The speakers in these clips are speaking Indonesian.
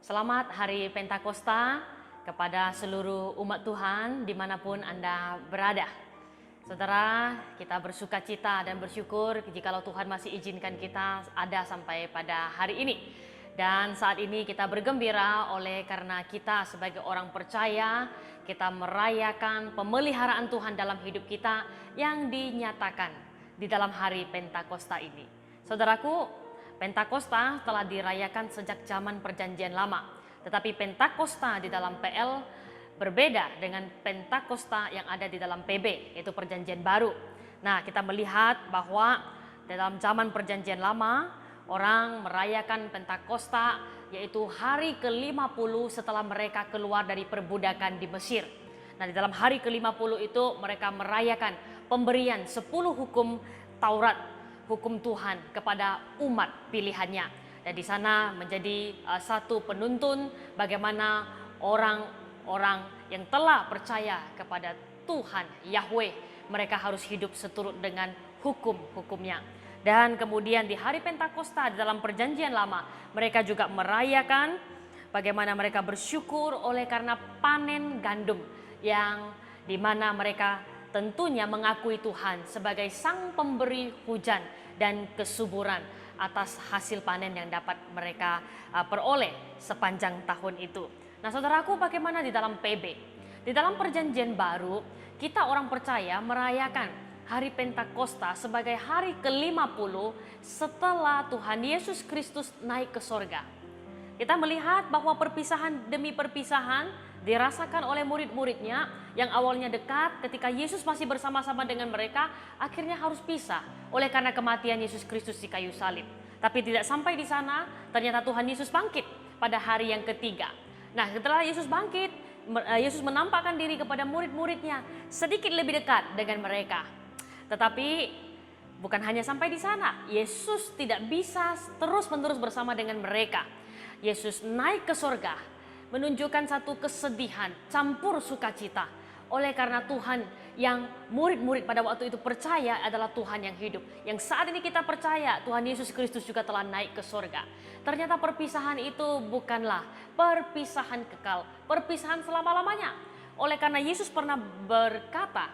Selamat Hari Pentakosta kepada seluruh umat Tuhan dimanapun Anda berada. Saudara, kita bersuka cita dan bersyukur jikalau Tuhan masih izinkan kita ada sampai pada hari ini. Dan saat ini kita bergembira oleh karena kita sebagai orang percaya, kita merayakan pemeliharaan Tuhan dalam hidup kita yang dinyatakan di dalam hari Pentakosta ini. Saudaraku, Pentakosta telah dirayakan sejak zaman Perjanjian Lama, tetapi Pentakosta di dalam PL berbeda dengan Pentakosta yang ada di dalam PB, yaitu Perjanjian Baru. Nah, kita melihat bahwa dalam zaman Perjanjian Lama, orang merayakan Pentakosta yaitu hari ke-50 setelah mereka keluar dari perbudakan di Mesir. Nah, di dalam hari ke-50 itu mereka merayakan pemberian 10 hukum Taurat, hukum Tuhan kepada umat pilihannya. Dan di sana menjadi satu penuntun bagaimana orang-orang yang telah percaya kepada Tuhan Yahweh, mereka harus hidup seturut dengan hukum-hukumnya. Dan kemudian di hari Pentakosta di dalam Perjanjian Lama, mereka juga merayakan bagaimana mereka bersyukur oleh karena panen gandum, yang dimana mereka tentunya mengakui Tuhan sebagai sang pemberi hujan dan kesuburan atas hasil panen yang dapat mereka peroleh sepanjang tahun itu. Nah, saudaraku, bagaimana di dalam PB? Di dalam Perjanjian Baru, kita orang percaya merayakan hari Pentakosta sebagai hari ke-50 setelah Tuhan Yesus Kristus naik ke sorga. Kita melihat bahwa perpisahan demi perpisahan dirasakan oleh murid-muridnya yang awalnya dekat. Ketika Yesus masih bersama-sama dengan mereka, akhirnya harus pisah oleh karena kematian Yesus Kristus di kayu salib. Tapi tidak sampai di sana, ternyata Tuhan Yesus bangkit pada hari yang ketiga. Nah, setelah Yesus bangkit, Yesus menampakkan diri kepada murid-muridnya sedikit lebih dekat dengan mereka. Tetapi bukan hanya sampai di sana, Yesus tidak bisa terus-menerus bersama dengan mereka. Yesus naik ke sorga, menunjukkan satu kesedihan, campur sukacita. Oleh karena Tuhan yang murid-murid pada waktu itu percaya adalah Tuhan yang hidup. Yang saat ini kita percaya Tuhan Yesus Kristus juga telah naik ke sorga. Ternyata perpisahan itu bukanlah perpisahan kekal, perpisahan selama-lamanya. Oleh karena Yesus pernah berkata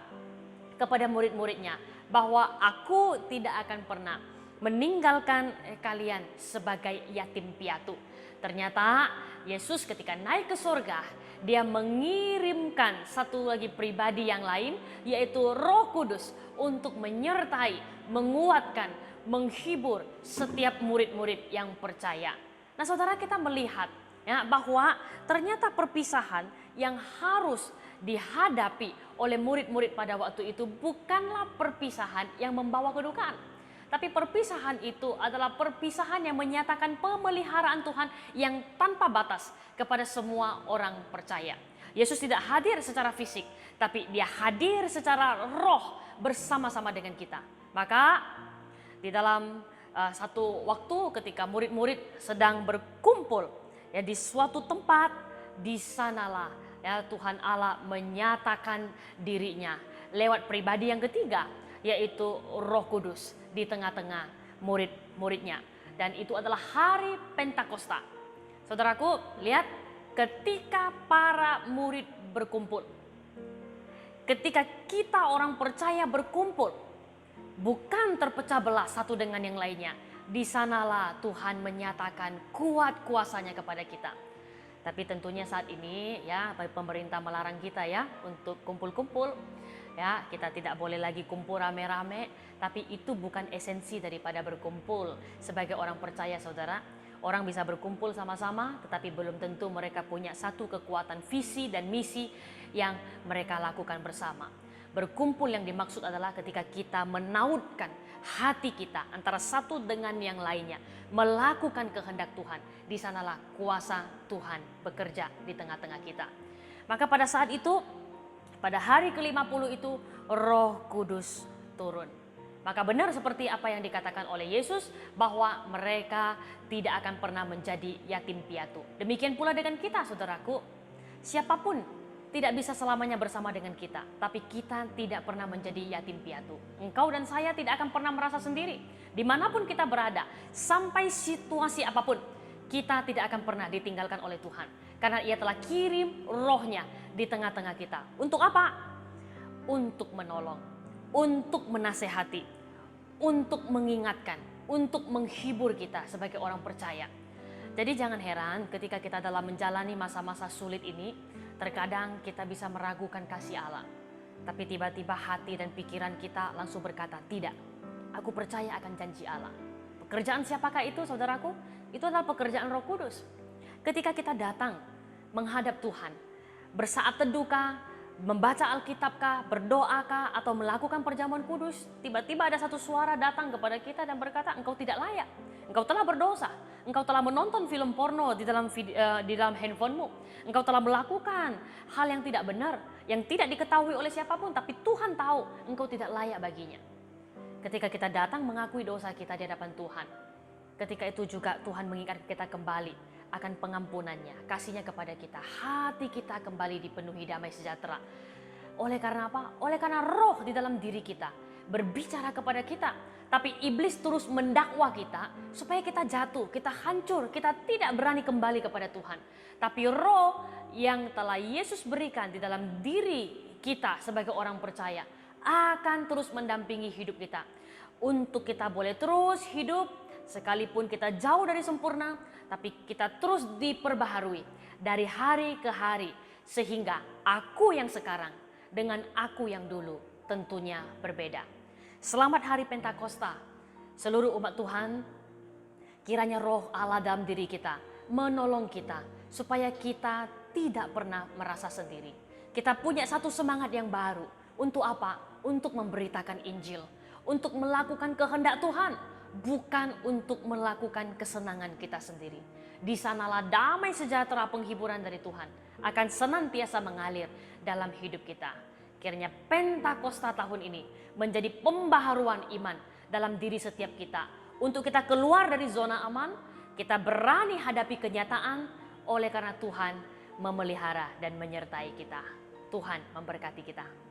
kepada murid-muridnya bahwa aku tidak akan pernah meninggalkan kalian sebagai yatim piatu. Ternyata Yesus ketika naik ke sorga, dia mengirimkan satu lagi pribadi yang lain, yaitu Roh Kudus, untuk menyertai, menguatkan, menghibur setiap murid-murid yang percaya. Nah, saudara, kita melihat ya, bahwa ternyata perpisahan yang harus dihadapi oleh murid-murid pada waktu itu bukanlah perpisahan yang membawa kedukaan. Tapi perpisahan itu adalah perpisahan yang menyatakan pemeliharaan Tuhan yang tanpa batas kepada semua orang percaya. Yesus tidak hadir secara fisik, tapi dia hadir secara roh bersama-sama dengan kita. Maka di dalam satu waktu ketika murid-murid sedang berkumpul ya di suatu tempat, di sanalah ya Tuhan Allah menyatakan dirinya lewat pribadi yang ketiga, yaitu Roh Kudus di tengah-tengah murid-muridnya. Dan itu adalah hari Pentakosta. Saudaraku, lihat ketika para murid berkumpul. Ketika kita orang percaya berkumpul, bukan terpecah belah satu dengan yang lainnya. Di sanalah Tuhan menyatakan kuat kuasanya kepada kita. Tapi tentunya saat ini ya pemerintah melarang kita ya untuk kumpul-kumpul. Ya, kita tidak boleh lagi kumpul rame-rame, tapi itu bukan esensi daripada berkumpul. Sebagai orang percaya, saudara, orang bisa berkumpul sama-sama, tetapi belum tentu mereka punya satu kekuatan visi dan misi yang mereka lakukan bersama. Berkumpul yang dimaksud adalah ketika kita menautkan hati kita antara satu dengan yang lainnya, melakukan kehendak Tuhan. Di sanalah kuasa Tuhan bekerja di tengah-tengah kita. Maka pada saat itu, pada hari ke-50 itu Roh Kudus turun. Maka benar seperti apa yang dikatakan oleh Yesus bahwa mereka tidak akan pernah menjadi yatim piatu. Demikian pula dengan kita, saudaraku. Siapapun tidak bisa selamanya bersama dengan kita, tapi kita tidak pernah menjadi yatim piatu. Engkau dan saya tidak akan pernah merasa sendiri. Dimanapun kita berada, sampai situasi apapun, kita tidak akan pernah ditinggalkan oleh Tuhan. Karena Ia telah kirim rohnya di tengah-tengah kita. Untuk apa? Untuk menolong, untuk menasehati, untuk mengingatkan, untuk menghibur kita sebagai orang percaya. Jadi jangan heran ketika kita dalam menjalani masa-masa sulit ini, terkadang kita bisa meragukan kasih Allah. Tapi tiba-tiba hati dan pikiran kita langsung berkata, tidak, aku percaya akan janji Allah. Pekerjaan siapakah itu, saudaraku? Itu adalah pekerjaan Roh Kudus. Ketika kita datang menghadap Tuhan, bersaat teduhkah, membaca Alkitabkah, berdoakah, atau melakukan perjamuan kudus, tiba-tiba ada satu suara datang kepada kita dan berkata, engkau tidak layak, engkau telah berdosa, engkau telah menonton film porno di dalam handphonemu, engkau telah melakukan hal yang tidak benar, yang tidak diketahui oleh siapapun, tapi Tuhan tahu engkau tidak layak baginya. Ketika kita datang mengakui dosa kita di hadapan Tuhan, ketika itu juga Tuhan mengingatkan kita kembali akan pengampunannya, kasihnya kepada kita. Hati kita kembali dipenuhi damai sejahtera. Oleh karena apa? Oleh karena roh di dalam diri kita berbicara kepada kita. Tapi iblis terus mendakwa kita supaya kita jatuh, kita hancur, kita tidak berani kembali kepada Tuhan. Tapi roh yang telah Yesus berikan di dalam diri kita sebagai orang percaya akan terus mendampingi hidup kita. Untuk kita boleh terus hidup, sekalipun kita jauh dari sempurna, tapi kita terus diperbaharui dari hari ke hari. Sehingga aku yang sekarang dengan aku yang dulu tentunya berbeda. Selamat Hari Pentakosta, seluruh umat Tuhan. Kiranya roh Allah dalam diri kita menolong kita supaya kita tidak pernah merasa sendiri. Kita punya satu semangat yang baru. Untuk apa? Untuk memberitakan Injil, untuk melakukan kehendak Tuhan, bukan untuk melakukan kesenangan kita sendiri. Di sanalah damai sejahtera penghiburan dari Tuhan akan senantiasa mengalir dalam hidup kita. Kiranya Pentakosta tahun ini menjadi pembaharuan iman dalam diri setiap kita. Untuk kita keluar dari zona aman, kita berani hadapi kenyataan oleh karena Tuhan memelihara dan menyertai kita. Tuhan memberkati kita.